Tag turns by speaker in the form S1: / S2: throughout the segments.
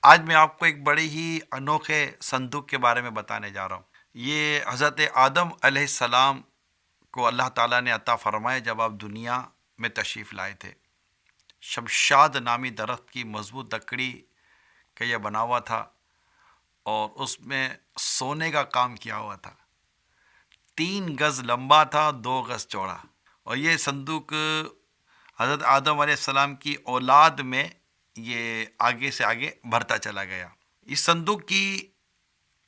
S1: آج میں آپ کو ایک بڑے ہی انوکھے صندوق کے بارے میں بتانے جا رہا ہوں۔ یہ حضرت آدم علیہ السلام کو اللہ تعالیٰ نے عطا فرمایا جب آپ دنیا میں تشریف لائے تھے۔ شمشاد نامی درخت کی مضبوط لکڑی کا یہ بنا ہوا تھا اور اس میں سونے کا کام کیا ہوا تھا۔ 3 گز لمبا تھا، 2 گز چوڑا، اور یہ صندوق حضرت آدم علیہ السلام کی اولاد میں یہ آگے سے آگے بڑھتا چلا گیا۔ اس صندوق کی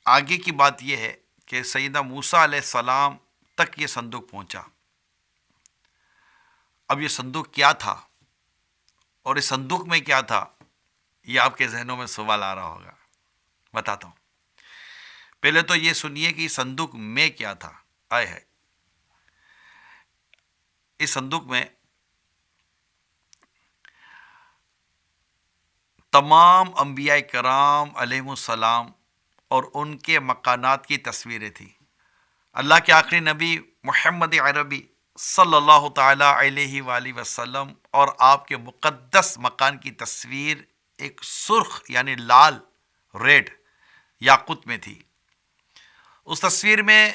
S1: آگے کی بات یہ ہے کہ سیدنا موسیٰ علیہ السلام تک یہ صندوق پہنچا۔ اب یہ صندوق کیا تھا اور اس صندوق میں کیا تھا، یہ آپ کے ذہنوں میں سوال آ رہا ہوگا۔ بتاتا ہوں۔ پہلے تو یہ سنیے کہ اس صندوق میں کیا تھا۔ آئے ہے اس صندوق میں تمام انبیاء کرام علیہم السلام اور ان کے مکانات کی تصویریں تھیں۔ اللہ کے آخری نبی محمد عربی صلی اللہ تعالیٰ علیہ وآلہ وسلم اور آپ کے مقدس مکان کی تصویر ایک سرخ یعنی لال ریڈ یاقوت میں تھی۔ اس تصویر میں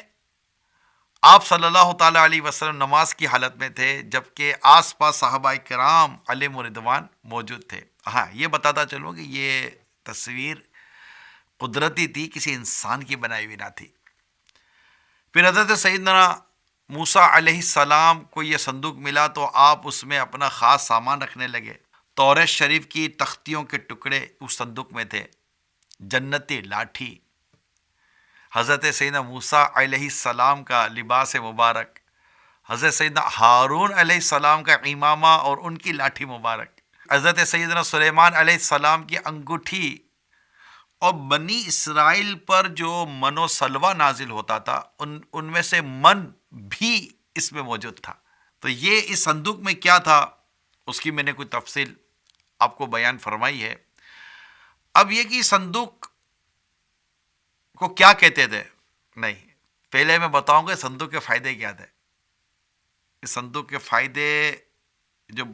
S1: آپ صلی اللہ تعالیٰ علیہ وسلم نماز کی حالت میں تھے، جبکہ آس پاس صحابہ کرام علیہم رضوان موجود تھے۔ ہاں، یہ بتاتا چلوں کہ یہ تصویر قدرتی تھی، کسی انسان کی بنائی ہوئی نہ تھی۔ پھر حضرت سیدنا موسیٰ علیہ السلام کو یہ صندوق ملا تو آپ اس میں اپنا خاص سامان رکھنے لگے۔ توریت شریف کی تختیوں کے ٹکڑے اس صندوق میں تھے، جنتی لاٹھی، حضرت سیدنا موسیٰ علیہ السلام کا لباس مبارک، حضرت سیدنا ہارون علیہ السلام کا امامہ اور ان کی لاٹھی مبارک، حضرت سیدنا سلیمان علیہ السلام کی انگوٹھی، اور بنی اسرائیل پر جو من و سلوہ نازل ہوتا تھا ان میں سے من بھی اس میں موجود تھا۔ تو یہ اس صندوق میں کیا تھا اس کی میں نے کوئی تفصیل آپ کو بیان فرمائی ہے۔ اب یہ کہ صندوق کو کیا کہتے تھے، نہیں، پہلے میں بتاؤں گا صندوق کے فائدے کیا تھے۔ اس صندوق کے فائدے جو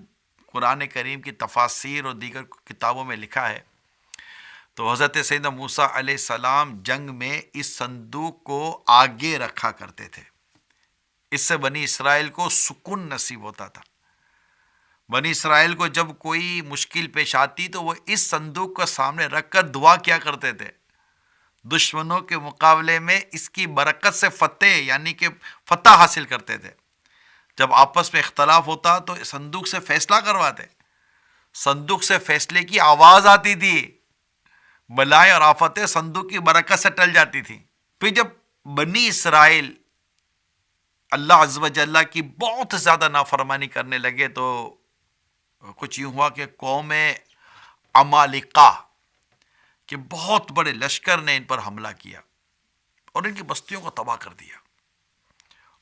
S1: قرآن کریم کی تفاسیر اور دیگر کتابوں میں لکھا ہے، تو حضرت سیدنا موسیٰ علیہ السلام جنگ میں اس صندوق کو آگے رکھا کرتے تھے۔ اس سے بنی اسرائیل کو سکون نصیب ہوتا تھا۔ بنی اسرائیل کو جب کوئی مشکل پیش آتی تو وہ اس صندوق کو سامنے رکھ کر دعا کیا کرتے تھے۔ دشمنوں کے مقابلے میں اس کی برکت سے فتح یعنی کہ فتح حاصل کرتے تھے۔ جب آپس میں اختلاف ہوتا تو صندوق سے فیصلہ کرواتے۔ صندوق سے فیصلے کی آواز آتی تھی، بلائیں اور آفتیں صندوق کی برکت سے ٹل جاتی تھی۔ پھر جب بنی اسرائیل اللہ عز و جل کی بہت زیادہ نافرمانی کرنے لگے تو کچھ یوں ہوا کہ قوم عمالقہ کہ بہت بڑے لشکر نے ان پر حملہ کیا اور ان کی بستیوں کو تباہ کر دیا،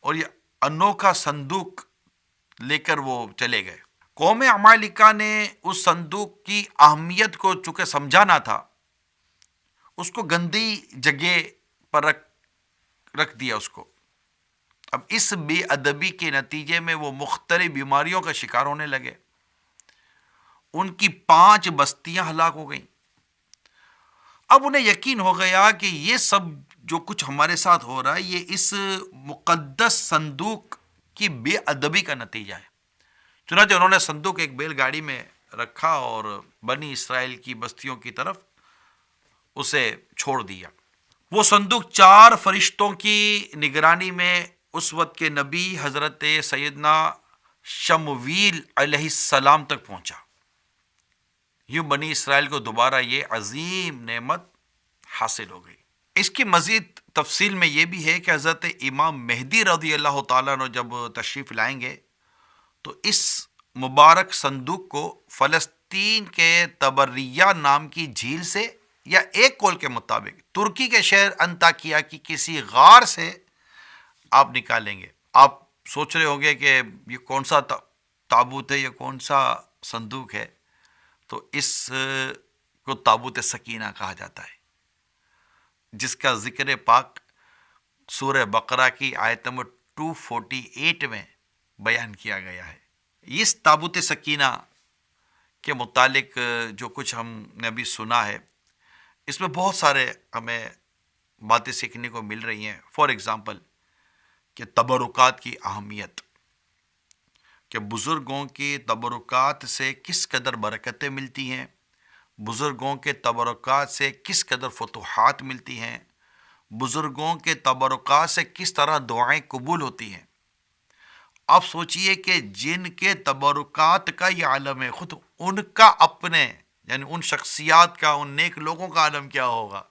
S1: اور یہ انوکھا صندوق لے کر وہ چلے گئے۔ قوم عمالقہ نے اس صندوق کی اہمیت کو چونکہ سمجھانا تھا، اس کو گندی جگہ پر رکھ دیا اس کو۔ اب اس بے ادبی کے نتیجے میں وہ مختلف بیماریوں کا شکار ہونے لگے۔ ان کی 5 بستیاں ہلاک ہو گئیں۔ اب انہیں یقین ہو گیا کہ یہ سب جو کچھ ہمارے ساتھ ہو رہا ہے یہ اس مقدس صندوق کی بے ادبی کا نتیجہ ہے۔ چنانچہ انہوں نے صندوق ایک بیل گاڑی میں رکھا اور بنی اسرائیل کی بستیوں کی طرف اسے چھوڑ دیا۔ وہ صندوق 4 فرشتوں کی نگرانی میں اس وقت کے نبی حضرت سیدنا شمویل علیہ السلام تک پہنچا۔ یوں بنی اسرائیل کو دوبارہ یہ عظیم نعمت حاصل ہو گئی۔ اس کی مزید تفصیل میں یہ بھی ہے کہ حضرت امام مہدی رضی اللہ تعالیٰ عنہ جب تشریف لائیں گے تو اس مبارک صندوق کو فلسطین کے تبریہ نام کی جھیل سے، یا ایک قول کے مطابق ترکی کے شہر انطاکیہ کی کسی غار سے آپ نکالیں گے۔ آپ سوچ رہے ہوں گے کہ یہ کون سا تابوت ہے، یہ کون سا صندوق ہے؟ تو اس کو تابوت سکینہ کہا جاتا ہے، جس کا ذکر پاک سورہ بقرہ کی آیت نمبر 248 میں بیان کیا گیا ہے۔ اس تابوت سکینہ کے متعلق جو کچھ ہم نے ابھی سنا ہے اس میں بہت سارے ہمیں باتیں سیکھنے کو مل رہی ہیں. فار ایگزامپل کہ تبرکات کی اہمیت، کہ بزرگوں کے تبرکات سے کس قدر برکتیں ملتی ہیں، بزرگوں کے تبرکات سے کس قدر فتوحات ملتی ہیں، بزرگوں کے تبرکات سے کس طرح دعائیں قبول ہوتی ہیں. آپ سوچئے کہ جن کے تبرکات کا یہ عالم ہے، خود ان کا اپنے یعنی ان شخصیات کا، ان نیک لوگوں کا عالم کیا ہوگا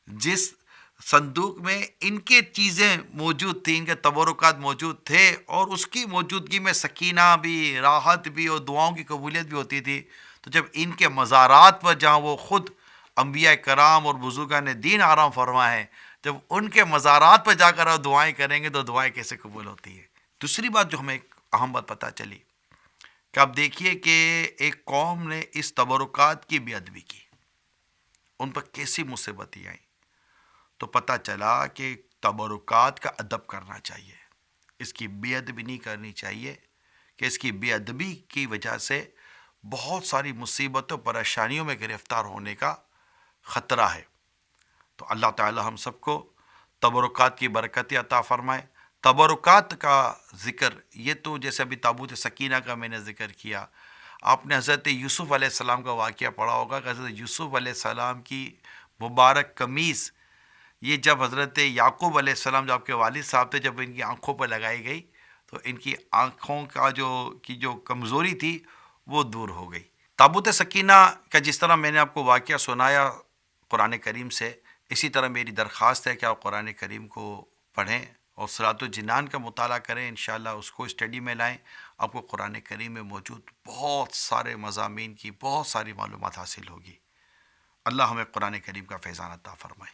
S1: جس صندوق میں ان کے چیزیں موجود تھیں، ان کے تبرکات موجود تھے، اور اس کی موجودگی میں سکینہ بھی، راحت بھی اور دعاؤں کی قبولیت بھی ہوتی تھی. تو جب ان کے مزارات پر جہاں وہ خود انبیاء کرام اور بزرگان دین آرام فرما ہے، جب ان کے مزارات پر جا کر آپ دعائیں کریں گے تو دعائیں کیسے قبول ہوتی ہے. دوسری بات جو ہمیں ایک اہم بات پتہ چلی کہ آپ دیکھیے کہ ایک قوم نے اس تبرکات کی بے ادبی کی، ان پر کیسی مصیبتیں آئیں، تو پتہ چلا کہ تبرکات کا ادب کرنا چاہیے، اس کی بے ادبی نہیں کرنی چاہیے، کہ اس کی بے ادبی کی وجہ سے بہت ساری مصیبتوں پریشانیوں میں گرفتار ہونے کا خطرہ ہے. تو اللہ تعالی ہم سب کو تبرکات کی برکتیں عطا فرمائے. تبرکات کا ذکر یہ تو جیسے ابھی تابوت سکینہ کا میں نے ذکر کیا، آپ نے حضرت یوسف علیہ السلام کا واقعہ پڑھا ہوگا کہ حضرت یوسف علیہ السلام کی مبارک قمیص یہ جب حضرت یعقوب علیہ السلام جو آپ کے والد صاحب تھے، جب ان کی آنکھوں پر لگائی گئی تو ان کی آنکھوں کا جو کمزوری تھی وہ دور ہو گئی. تابوت سکینہ کا جس طرح میں نے آپ کو واقعہ سنایا قرآن کریم سے، اسی طرح میری درخواست ہے کہ آپ قرآن کریم کو پڑھیں اور صراط الجنان کا مطالعہ کریں. انشاءاللہ اس کو اسٹڈی میں لائیں، آپ کو قرآن کریم میں موجود بہت سارے مضامین کی بہت ساری معلومات حاصل ہوگی. اللہ ہمیں قرآن کریم کا فیضان عطا فرمائے.